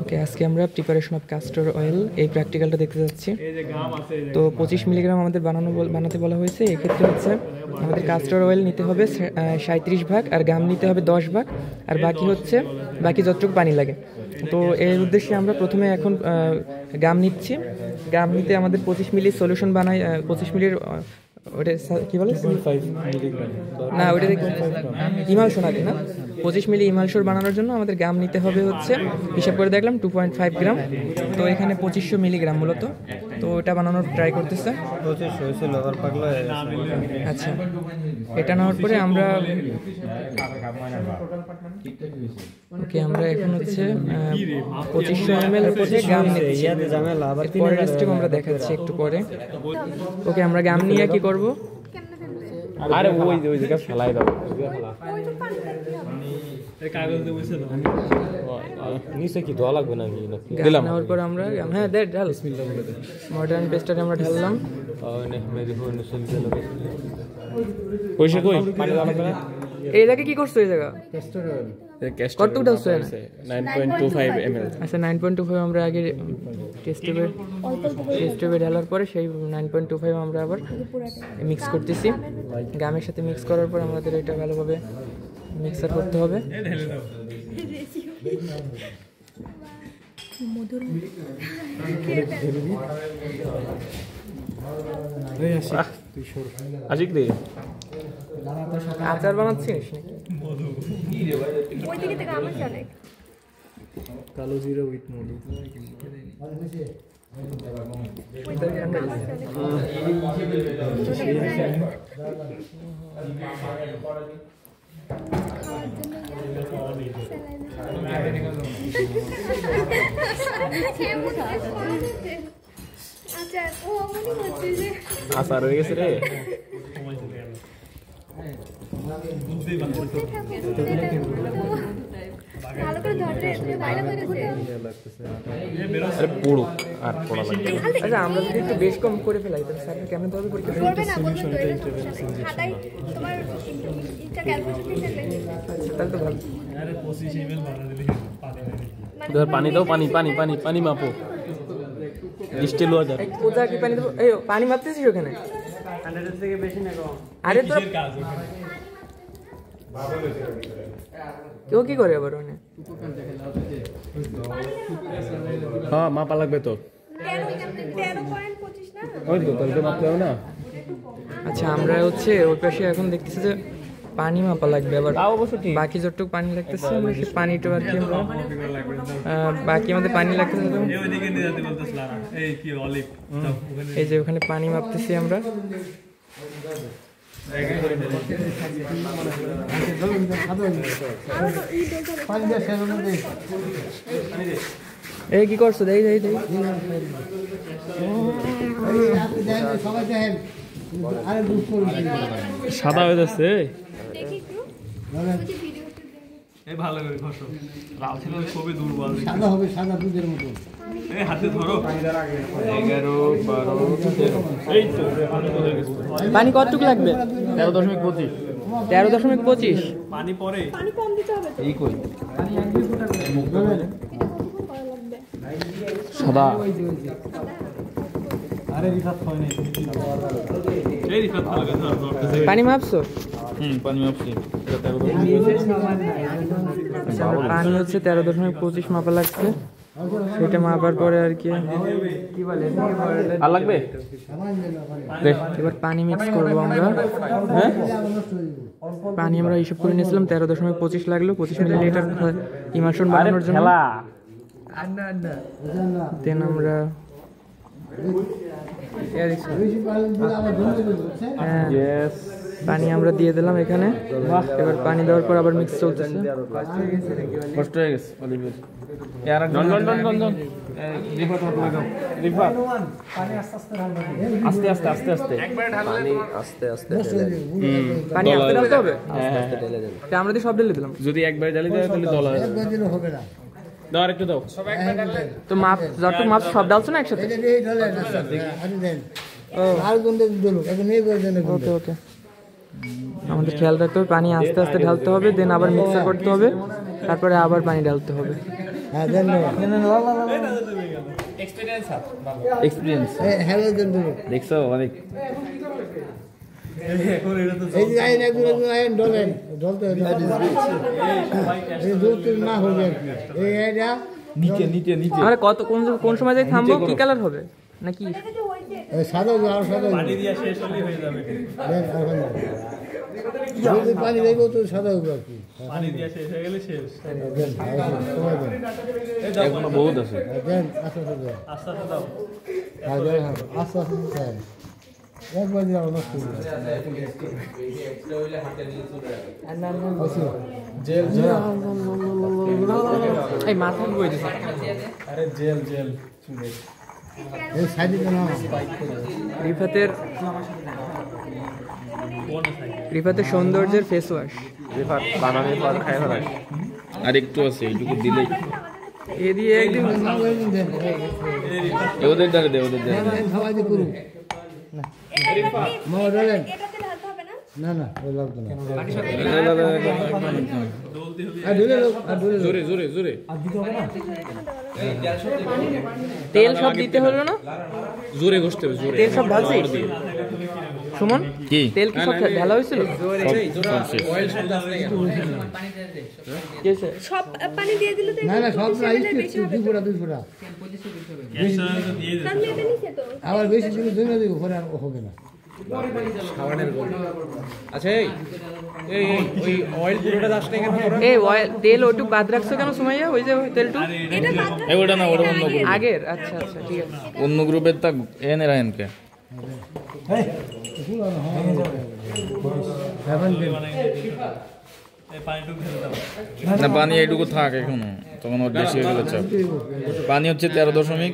ওকে, আজকে আমরা preparation of castor oil এই প্র্যাকটিক্যালটা দেখতে যাচ্ছি। তো 25 মিলিগ্রাম আমাদের বানাতে বলা হয়েছে। এক্ষেত্রে হচ্ছে আমাদের ক্যাস্টর অয়েল নিতে হবে 37 ভাগ, আর গাম নিতে হবে 10 ভাগ, আর বাকি যতটুকু পানি লাগে। তো এর উদ্দেশ্যে আমরা প্রথমে এখন গাম নিচ্ছি। গাম নিতে আমাদের 25 মিলি সলিউশন বানাই, 25 মিলির ওটা কি বলে না, ওটা ইমালশন আগে না, 25 মিলি ইমালশন বানানোর জন্য আমাদের গ্রাম নিতে হবে হচ্ছে, হিসাব করে দেখলাম 2.5 গ্রাম। তো এখানে 2500 মিলিগ্রাম মূলত। তো এটা বানানোর ট্রাই করতেছে। আচ্ছা, এটা নেওয়ার পরে আমরা এখন হচ্ছে 2500 ml হচ্ছে গ্রাম নিচ্ছি। পরের স্টেপ আমরা দেখাচ্ছি একটু পরে। ওকে, আমরা গ্রাম নিয়ে কি করব? আরে ওই জায়গা ফেলাই দাও, নিচে কি ধোয়া লাগবে নাকি? দিলাম। নেওয়ার পর আমরা ঢাল মডার্ন পেস্টারে আমরা ঢাললাম। এই জায়গায় কি করছো? এই জায়গা কতটুকু ঢালছো? 9.25 ml। আচ্ছা, 9.25 আমরা আগে টেস্ট টিউবে ঢালার পরে সেই 9.25 আমরা আবার মিক্স করতেছি। গামের সাথে মিক্স করার পর আমাদের এটা ভালোভাবে মিক্সার করতে হবে। আচার বানাচ্ছিস কালো জিরা উইথ মধু। আচার হয়ে গেছে রে। আচ্ছা, আমরা যদি একটু বেশ কম করে ফেলাই তাহলে স্যার কেমন ধরবে পরীক্ষা? তাহলে তো ভালো। পানি দাও, পানি মাপো। Still water. কোথা কি পানি দেবো? এই পানি মাপতেছিস ওখানে? 100 থেকে বেশি না কম? আরে তো কেউ কি করে আবার ওখানে? হ্যাঁ, মাপা লাগবে তো। ওই তো তাহলে মাপতে হবে না। আচ্ছা, আমরা হচ্ছে ওই পাশে এখন দেখতেছি যে পানি মাপা লাগবে আবার। বাকি যতটুকু পানি লাগতেছে আমরা সেই পানিটা আর কি আমরা বাকি আমাদের পানি লাগতেছে। এই যে ওখানে পানি মাপতেছি আমরা। এই কি করছো? দেই সাদা হয়ে যাচ্ছে। ভালো করে ঘষো। লাল ছিল খুবই দুর্বল। সাদা হবে, সাদা দুধের মতো। এই হাতে ধরো। 11, 12, 13। এই তো পানি কতটুকু লাগবে? 13.25। 13.25 পানি পরে। পানি কম দিতে হবে তো। এই কই সাদা। আরে রিফাত হয় নাই। এই রিফাত ভালো করে ধরো। পানি মাপছো? পানি মাপছি। পানি হচ্ছে 13.25 মাপা লাগছে। সেটা মাপার পরে আর কি আর লাগবে। এবার পানি মিক্স করবো আমরা। পানি আমরা হিসাব করে নিয়েছিলাম 13.25 লাগলো 25 মিলিলিটার ইমালশন বানানোর জন্য। দেন আমরা পানি আমরা দিয়ে দিলাম এখানে। এবার পানি দেওয়ার পর আবার মিক্স চলতেছে। কষ্ট হয়ে গেছে। আস্তে আস্তে পানি আস্তে ঢালতে হবে। আমরা সব ঢেলে দিলাম। যদি একবার ঢালি দেয় তাহলে দলা হবে না। দাও আর একটু দাও। তো মাপ যতটুকু মাপ সব ঢালছো না একসাথে? ওকে, আমাদের খেয়াল রাখতে হবে পানি আস্তে আস্তে ঢালতে হবে, দেন আবার মিক্সার করতে হবে, তারপরে আবার পানি ঢালতে হবে। হ্যাঁ দেন এক্সপিরিয়েন্স হ্যালো দেন দেখছো অনেক এই যে আইন একদম আইন ডলেন ডলতে এই দুটো না হবে আর কি এই এটা নিচে নিচে নিচে আর কত কোন সময় যাই থামবো? কি কালার হবে নাকি সাদা আর সাদা পানি দিয়ে শেষ হলেই হয়ে যাবে দেন এখন যদি পানি দেবো তো সাদা হবে আর কি পানি দিয়ে শেষ হয়ে গেলে শেষ দেন সময় দেন এখনো বহুত আছে দেন আস্তে আস্তে দেন আস্তে আস্তে দাও আর দেন আস্তে আস্তে দেন একবার দিয়ে আমরা নষ্ট করি জেল জেল এই মাথা বই দিছে। আরে জেল জেল চুলে এই সাইডে কেন রিফাতের সৌন্দর্যের ফেস ওয়াশ। রেফার বানানোর পর খাই ফেলাই আর একটু আছে এইটুকু দিলেই এ দিয়ে একদিন দেন ওদের দ্বারা দে ওদের দ্বারা খাওয়াই দিয়ে করুন মা ডলেন না না ওই লাগবে না আর ঢুলে লোক আর ঢুলে লোক জোরে জোরে জোরে তেল সব দিতে হলো না? জোরে ঘষতে হবে জোরে তেল সব ঢালছি সুমন? কি তেল কি সব ঢালা হয়েছিল? সব পানি দিয়ে দিলে তো না না সব না দুই ফোঁটা দিয়ে তার মেয়েটা নিচে তো আবার বেশি দিলে দুই না দিব পরে আর হবে না আচ্ছা এই এই ওই অয়েল পুরোটা দাস না কেন তোরা এই অয়েল তেল ওটুক বাদ রাখছো কেন সুমাইয়া? ওই যে তেলটু এটা বাদ এই ওটা না ওটা অন্য গ্রুপ আগের। আচ্ছা আচ্ছা ঠিক আছে। অন্য গ্রুপের তা এনে রায়নকে এই পানিটুকু ঢেলে দাও না পানি এইটুকু থাক এখনো তখন ওর বেশি হয়ে গেলে চাপ পানি হচ্ছে 13.25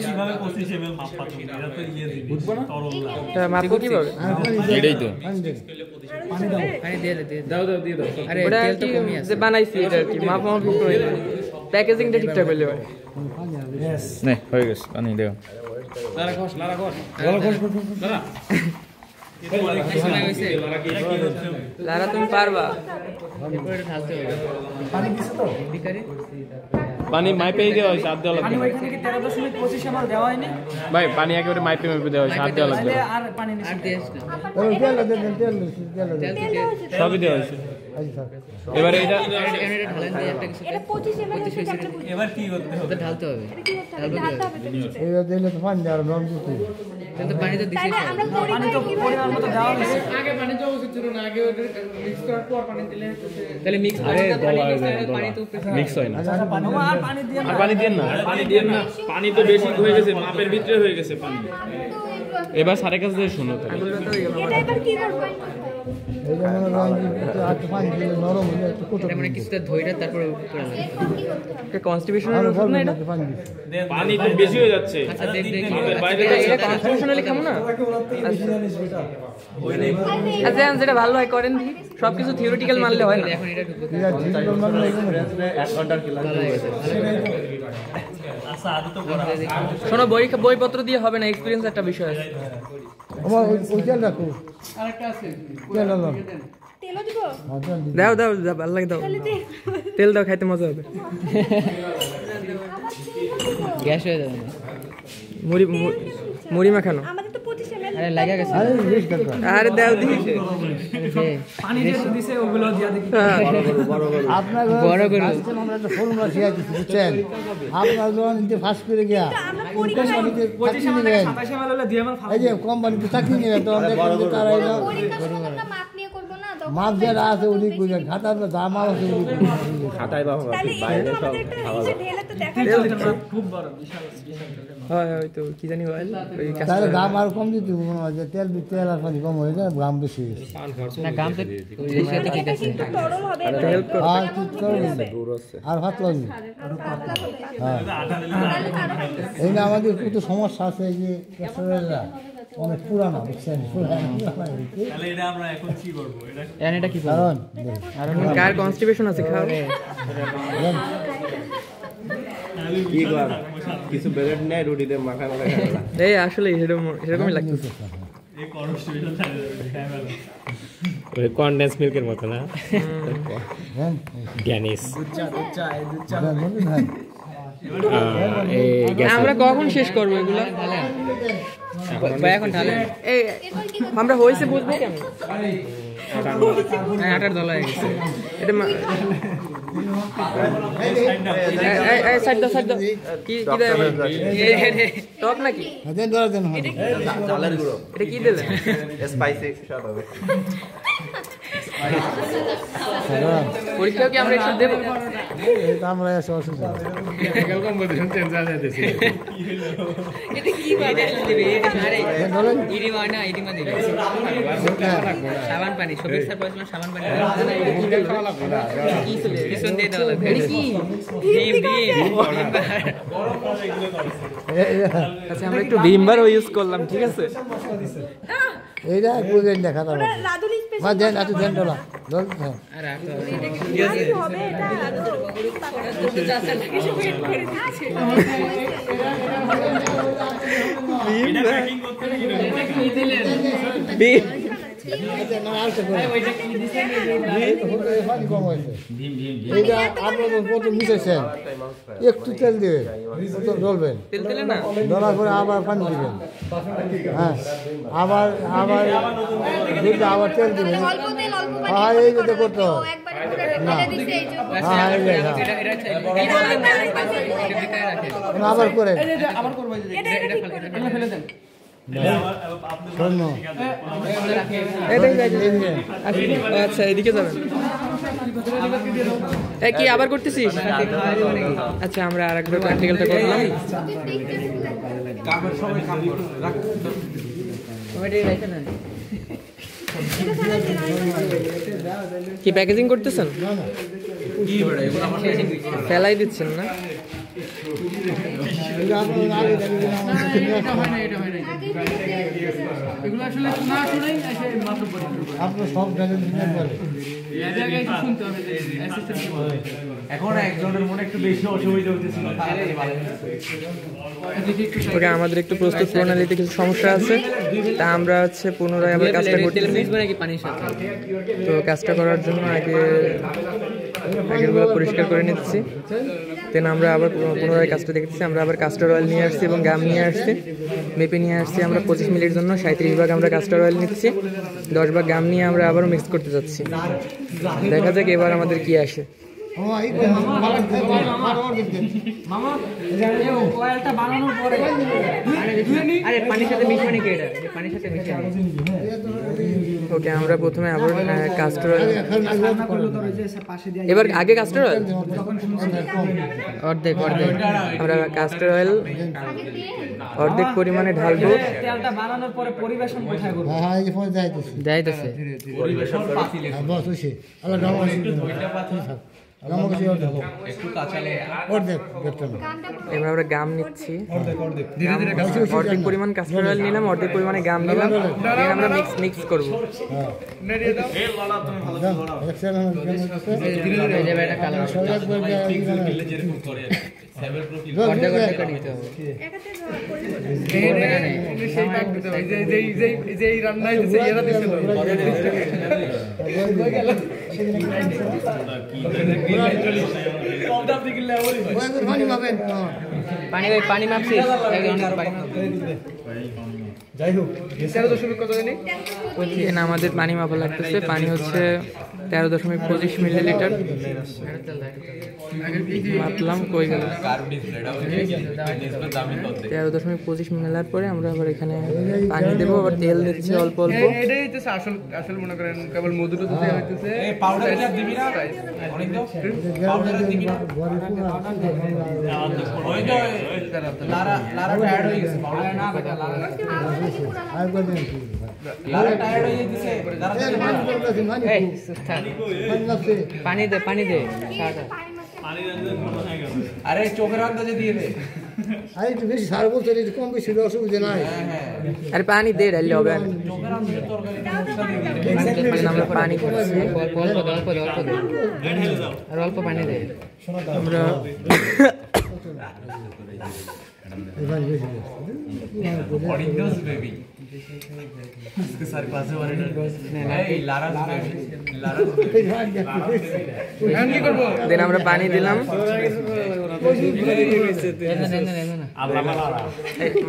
কিভাবে 25 ml মাপ পাচ্ছ এটা তো ইয়ে দিবি তরল না তা মাপবো কিভাবে? এটাই তো দাও দাও দিয়ে দাও ওটা আর কি যে বানাইছি এটা আর কি মাপ মাপ করে প্যাকেজিংটা ঠিকঠাক করলে হয়। নে হয়ে গেছে পানি দেও লারা তুমি পারবা। পানি মাইপে দেওয়া হয়েছে হাত দেওয়া লাগবে ভাই পানি একেবারে মাইপে মাইপে দেওয়া হয়েছে হাত দেওয়া লাগবে সবই দেওয়া হয়েছে এবারে এটা এটা 25 ml এবার কি করতে হবে ঢালতে হবে এইবার দিলে তো পানি দেওয়ার নরম করতে হবে। তাহলে আমরা পানি তো পরিমাণ মতো দেওয়া হয়েছে মিক্স হয় না আর পানি দেন না পানি দেন না পানি তো বেশি হয়ে গেছে মাপের ভিতরে হয়ে গেছে পানি এবার সাড়ে কাছে দিয়ে শুনো এটা এবার কি করব এইটা মনে করেন যে একটু আটটু পানি দিলে নরম হলে একটু কোটো কিছুটা ধইরা তারপর কনস্টিপেশনের ওষুধ না এটা? পানি দিচ্ছে পানি তো বেশি হয়ে যাচ্ছে মাপের বাইরে এটা কনস্টিপেশনালি খামো না? আচ্ছা যেটা ভালো হয় করেন দি সবকিছু থিওরিটিক্যাল মানলে হয় না। এখন এটা ঢুকবো এরা ডিজিটাল মানে এখানে আচ্ছা আদৌ তো করা শোনো বইপত্র দিয়ে হবে না, এক্সপিরিয়েন্স একটা বিষয় আছে। আমার ওই তেল রাখো তেল আলাম তেলও দিব দাও দাও ভালো লাগে দাও, তেল দাও খাইতে মজা হবে। গ্যাস হয়ে যাবে মুড়ি মুড়ি মাখানো। আমাদের তো 25 ml আরে লাগা গেছে আরে বেশ দরকার আরে দাও দি আপনার বড় করে আমরা একটা ফর্মুলা শিখা দিচ্ছি বুঝছেন আপনার যখন নিতে ফার্স্ট করে গিয়া কোম্পানিতে চাকরি নেবেন এই যে কোম্পানিতে চাকরি নেবেন তখন দেখবেন যে তারা এলো পরীক্ষার সময় আমরা মাপ নিয়ে করব না তখন মাপ যারা আছে উনি বুঝেন খাতার দাম আছে উনি খাতায় বাবা তাহলে এটা তো আমাদের একটা ইসে ঢেলে তো দেখা যাবে হয় ওই তো কি জানি অয়েল ওই তাহলে দাম আর কম দিতে হবে মনে হয় যে তেল তেল আর পানি কম হয়ে যায় দাম বেশি হয়েছে না গাম তো ওই সাথে ঠিক এটা আছে কিন্তু তরল হবে হেল্প করো। আর কি করবেন আর ভাত লাগবে হ্যাঁ এই না আমাদের কত সমস্যা আছে এই যে ক্যাস্টরয়েলরা অনেক পুরানা বুঝছেন পুরানা হয়েছে। তাহলে এটা আমরা এখন কি করব এটা এখন এটা কি কারণ কার কনস্টিপেশন আছে খাও। কি কর কিছু ব্রেড নেই রুটিতে মাখা মাখা খাওয়া এই আসলে সেরকমই লাগতেছে। এই কনস্টিটিউশন ছাড়া যাবে ওই কনডেন্স মিল্কের মতো না দেন গ্যানিস দেন আমরা কখন শেষ করবো এগুলো? এখন ঢালে এই আমরা হয়েছে বুঝবো কেমন? হ্যাঁ 8 দলা হয়ে গেছে এটা সাইড দাও কি দেবে? টক নাকি? দেন ধরে দেন চালের গুঁড়ো এটা কি দিলে? স্পাইসি স্বাদ হবে পরীক্ষা কি আমরা একটু দেবো? এটা আমরা এসে অসুবিধা এটা কি বাজে দিবে এটা আরে ইডিমা না ইডিমা দিবে সাবান পানি সবিক স্যার বলেছিলেন সাবান পানি কি ছিল পিছন দিয়ে দাও লাগবে এটা কি ডিম আচ্ছা আমরা একটু ভিমবারও ইউজ করলাম, ঠিক আছে? এইটা বুঝেন দেখা যাবে রাধুনি মা দেন একটু দেন ডলা ধর হ্যাঁ আর আর তো স্পেশাল হবে এইটা আপনার প্রথম মিশাইছেন একটু তেল দিবেন ডলবেন তেল দিলে না? ডলার পরে আবার পানি দিবেন হ্যাঁ আবার আবার দিলে আবার তেল দিবেন অল্প তেল অল্প পানি হ্যাঁ এই যেটা করতে হয় একবারে পুরো ঢেলে দিছে এই জন্য হ্যাঁ এই যে, হ্যাঁ। আবার করে শোনো আচ্ছা এদিকে যাবেন। কি আবার করতেছিস? আচ্ছা আমরা আর একবার প্র্যাকটিক্যালটা করলাম। কি প্যাকেজিং করতেছেন? ফেলাই দিচ্ছেন না? আপনার সব জানেন বলে এখন একজনের মনে একটু বেশি অসুবিধা হতেছিল ওকে আমাদের একটু প্রস্তুত প্রণালীতে কিছু সমস্যা আছে, তা আমরা হচ্ছে পুনরায় আবার কাজটা করতে কি পানির সাথে তো কাজটা করার জন্য আগেরগুলো পরিষ্কার করে নিচ্ছি, দেন আমরা আবার পুনরায় কাজটা দেখতেছি। আমরা আবার কাস্টর অয়েল নিয়ে আসছি এবং গাম নিয়ে আসছি, মেপে নিয়ে আসছি। আমরা 25 মিনিটের জন্য 37 ভাগ আমরা কাস্টর অয়েল নিচ্ছি, 10 ভাগ গাম নিয়ে আমরা আবারও মিক্স করতে যাচ্ছি। দেখা যাক এবার আমাদের কি আসে। আরে পানির সাথে মিশানি কি এটা পানির সাথে মিশানি ওকে আমরা প্রথমে আবার কাস্টর অয়েল, এবার আগে কাস্টর অয়েল অর্ধেক আমরা কাস্টর অয়েল অর্ধেক পরিমাণে ঢালবো। তেলটা বানানোর পরে পরিবেশন কোথায় করব? হ্যাঁ এই যে ফোন যাইতেছে যাইতেছে পরিবেশন পাতিলে বস হইছে আল্লাহ এবার আমরা গাম নিচ্ছি, অর্ধেক পরিমাণ কাস্টর অয়েল নিলাম, অর্ধেক পরিমাণে গাম নিলাম, দেন আমরা মিক্স করবো। পানি মাপছি যাই হোক আমাদের পানি মাপা লাগতেছে। পানি হচ্ছে 13.25 মিলিলিটার মাপলাম, কই গেল 13.25 মিলার পরে আমরা আবার এখানে পানি দেবো, আবার তেল দিচ্ছি অল্প অল্প। এটাই হচ্ছে আসল মনে করেন কেবল মধুটা তো দেওয়া হইতেছে এই পাউডার কি দিবি না অনেক দাও পাউডার দিবি না ওই তো লারা টায়ার্ড হয়ে গেছে পাউডার না বেটা লারা টায়ার্ড হয়ে গেছে পানি দে আরে চোখের আন্দাজে দিয়ে দে আরে একটু বেশি সার বলতে কম বেশি অসুবিধা নাই। আরে পানি দে, ডাইলে হবে না। চোখের আন্দাজে তরকারি আমরা পানি খাচ্ছি, আর অল্প পানি দে আমরা অরিজিনাল বেবি দেন আমরা পানি দিলাম,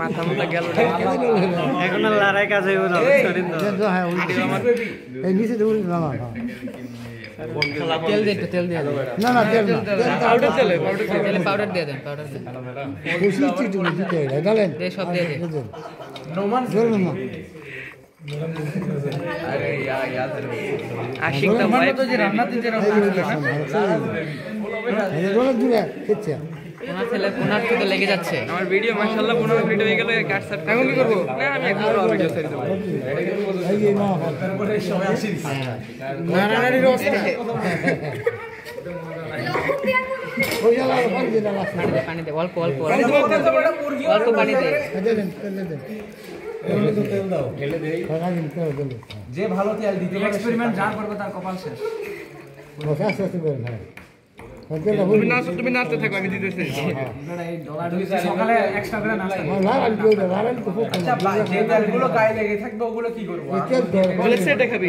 মাথা মুথা গেল, এখন আর লড়াই কাজ হইব না। এই নিচে দেবো না না তেল দিয়ে একটু তেল দিয়ে দেন, না না তেল না পাউডার তেলে পাউডার দিয়ে দেন, পাউডার দেন, বেশি চিটু দিতে হয় ডালেন দিয়ে সব দিয়ে দেন। জল না আশিকটা জল দিলে খেচ্ছে ওনার তো লেগে যাচ্ছে। আমার ভিডিও মাশাআল্লাহ 15 মিনিট হয়ে গেল, কাট সাট এখন কি করব? না আমি এখন ভিডিও ছেড়ে দেব। এই যে না নারানারির অবস্থা ওই জায়গা পানি দিয়ে দাও পানি দে, অল্প অল্প অল্প পানি দে। দেন তেল দাও ঢেলে দেই যে ভালো তেল দিতে পারে এক্সপেরিমেন্ট যার করবে তার কপাল শেষ। বসে আসতে করে না তুমি নাচতে থাকো, আমি দিতেছি। এই ডলার সকালে এক্সট্রা করে নাস্তা লাগাল তো আচ্ছা ভাই, যে তেলগুলো গায়ে লেগে থাকবে ওগুলো কি করব? বলে সেটা খাবি,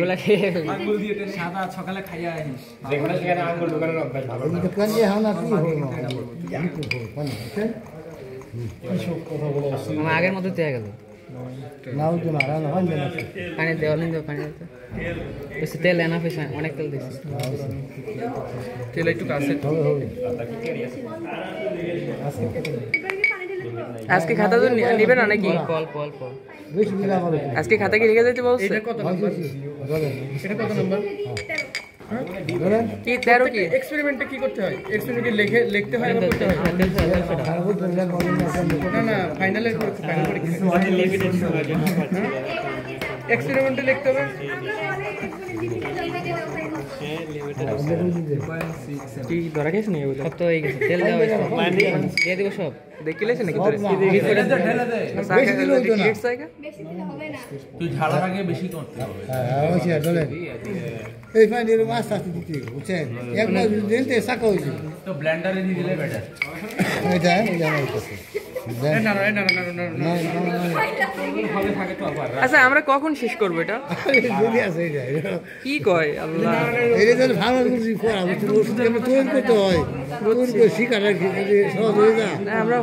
আঙ্গুল দিয়ে সাদা সকালে খাইয়া আইস। যেখানে সেখানে আঙ্গুল ঢোকানোর অভ্যাস ভালো এই তো কাজে হানা কি হলো আমার আগের মতো দিয়ে গেল। নাও তো না না হয় না পানি দে, অলিন দে, পানি দে। বেশি তেল এনা পয়সা, অনেক তেল দিছি। তেল একটু কাছে। আজকে খাতা তো নিবে না নাকি? অল্প অল্প অল্প বেশি দিলা বলে আজকে খাতা কি রেখে যেতে বলছে? এটা কত নাম্বার কি 13 কি? এক্সপেরিমেন্টে কি করতে হয়? এক্সপেরিমেন্টে লিখতে হয় বা করতে হয়? না না ফাইনালে ফাইনাল এক্সপেরিমেন্টে লিখতে হবে। কি ধরা গেছে না এগুলো? সব তো হয়ে গেছে, তেল দেওয়া হয়েছে, দিয়ে দিব সব। দেখিলেছে নাকি তোরে? ঢেলে দে। বেশি দিলে হইতো না তুই ঢালার আগে বেশি করতে হবে। হ্যাঁ ওই যে চলেন এই পানি এর মাছ আছে দিতে বুঝছেন একবার দিনতে সাকা হইছে তো ব্লেন্ডারে দিয়ে দিলে বেটার। এটা আমার কাছে না না না না না না ভাবে থাকে তো আবার আচ্ছা আমরা কখন শেষ করবো এটা? যদি আছে এটা কি কয় আল্লাহ, এই যে ভালো কিছু করা হচ্ছে ওষুধ আমরা তৈরি করতে হয় তৈরি করে শিকার রাখি সহজ হয়ে যায় না আমরা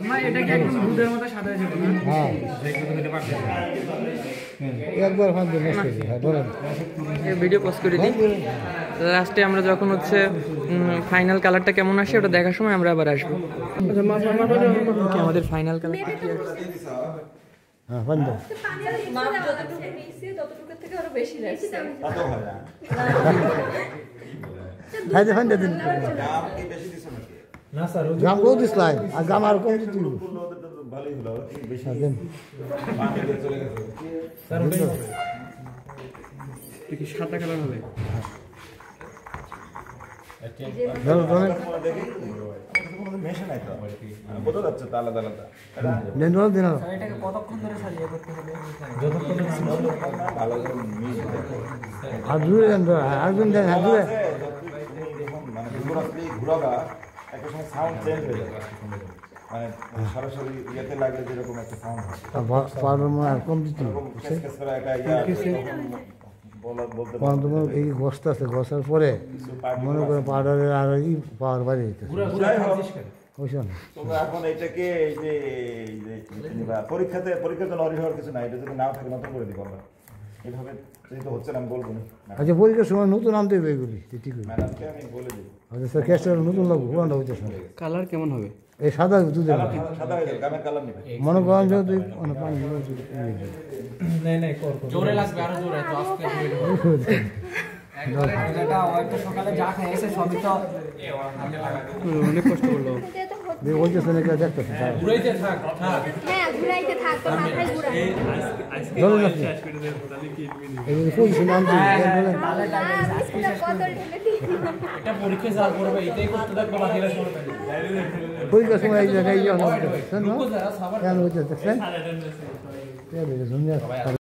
না এটা কি একদম দুধের মতো সাদা হয়ে যাবে না? হ্যাঁ একবার ফান দিয়ে নষ্ট হয়ে যায় বলেন ভিডিও পোস্ট করে দিই। লাস্টে আমরা যখন হচ্ছে ফাইনাল কালারটা কেমন আসে ওটা দেখার সময় আমরা আবার আসবো। কি আমাদের ফাইনাল কালারটা কি আসছে? হ্যাঁ ফান দাও মাপ যতটুকু নিয়েছি ততটুকু থেকে আরো বেশি লাগছে। খাইতে ফান দিন না স্যার গাম কত দিছলাই আর গাম আর কম দিছিল ভালোই হলো বেশি দেন পানি দিয়ে চলে গেছে স্যার ওটাই কি সাদা কালার হবে? ধরো ধরো দেখি মেশে নাই তো বোঝা যাচ্ছে তো আলাদা আলাদা দেন ধরো দিন এটাকে কতক্ষণ ধরে সাজিয়ে করতে হবে? ভালো করে মিশ আর দূরে দেন আর দিন দেন আর দূরে মানে ঘুরাবা একটা সময় সাউন্ড চেঞ্জ হয়ে যায় মানে সরাসরি ইয়েতে লাগলে যেরকম একটা সাউন্ড হয় পাউডার মনে আর কম দিতে কেস করে একটা বলতে তোমার এই গোস্ত আছে গোসার পরে মনে করে পাউডারের আর এই পাওয়ার বাড়ি যেতেছে বুঝছো না তোমরা এখন এটাকে এই যে পরীক্ষার জন্য অরি হওয়ার কিছু নাই, এটা যদি নাও থাকে নতুন করে দিব আমরা এইভাবে যেহেতু হচ্ছে না আমি বলবো না আচ্ছা পরীক্ষার সময় নতুন আনতে হবে এগুলি ঠিক আছে ম্যাডামকে আমি বলে দিব। আচ্ছা স্যার ক্যাশটা নতুন লাগবে পুরানটা হচ্ছে কালার কেমন হবে? এই সাদা দুধের সাদা হয়ে যাবে, গামের কালার নিবে। মনে করেন যদি মানে পানি জোরে লাগবে, আরো জোরে, তো আস্তে এটা হয়তো সকালে যা খাইছে সবই তো অনেক কষ্ট করলো। বলতেছে নাকি দেখতেছে ঘুরাইতে থাক থাক। হ্যাঁ ঘুরাইতে থাক, তো মাথায় ঘুরাই। ধরুন আপনি এই পজিশন আনতে বোতল ঢেলে দিই। এটা পরীক্ষা যা করবে এটাই করতে থাকবে, বাকিরা সরে থাকবে। পরীক্ষার সময় এই জায়গায় রুকো যারা সাবার কেন হচ্ছে দেখছেন